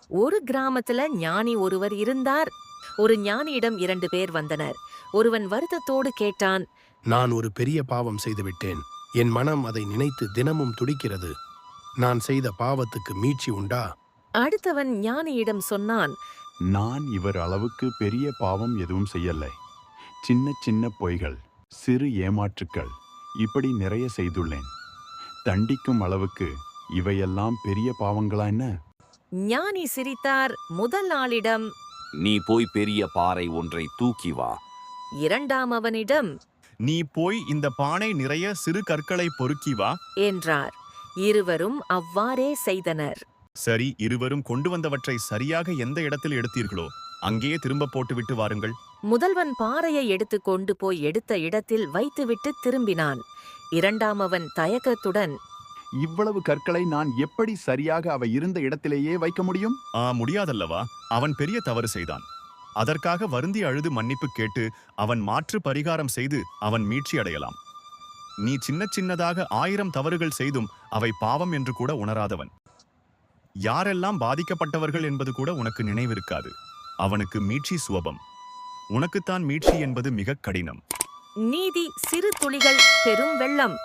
ஒரு கிராமத்துல ஞானி ஒருவர் இருந்தார். ஒரு ஞானியிடம் 2 பேர் வந்தனர். ஒருவன் வருத்தத்தோடு கேட்டான், நான் ஒரு பெரிய பாவம் செய்துவிட்டேன். என் மனம் அதை நினைத்து தினமும் துடிக்கிறது. நான் செய்த பாவத்துக்கு மீட்சி உண்டா? அடுத்தவன் ஞானியிடம் சொன்னான், நான் இவர் அளவுக்கு பெரிய பாவம் எதுவும் செய்யலை. சின்ன சின்ன பொய்கள், சிறு ஏமாற்றுக்கள், இப்படி நிறைய செய்துள்ளேன். தண்டிக்கும் அளவுக்கு இவையெல்லாம் பெரிய பாவங்களா என்ன? ஞானி சிரித்தார். முதல் ஆளிடம், நீ போய் பெரிய பாறை ஒன்றை தூக்கி வா. இரண்டாம் அவனிடம் நீ போய் இந்த பானை நிறைய சிறு கற்களை பொறுக்கி வா என்றார். இருவரும் அவ்வாறே செய்தனர். சரி, இருவரும் கொண்டு வந்தவற்றை சரியாக எந்த இடத்தில் எடுத்தீர்களோ அங்கேயே திரும்ப போட்டுவிட்டு வாருங்கள். முதல்வன் பாறையை எடுத்து கொண்டு போய் எடுத்த இடத்தில் வைத்துவிட்டு திரும்பினான். இரண்டாம் அவன் தயக்கத்துடன், இவ்வளவு கற்களை நான் எப்படி சரியாக அவை இருந்த இடத்திலேயே வைக்க முடியும்? முடியாதல்லவா? அவன் பெரிய தவறு செய்தான். அதற்காக வருந்தி அழுது மன்னிப்பு கேட்டு அவன் மாற்று பரிகாரம் செய்து அவன் மீட்சி அடையலாம். நீ சின்ன சின்னதாக 1000 தவறுகள் செய்தும் அவை பாவம் என்று கூட உணராதவன். யாரெல்லாம் பாதிக்கப்பட்டவர்கள் என்பது கூட உனக்கு நினைவிருக்காது. அவனுக்கு மீட்சி சுலபம். உனக்குத்தான் மீட்சி என்பது மிக கடினம். நீதி சிறு துளிகள் பெரும் வெள்ளம்.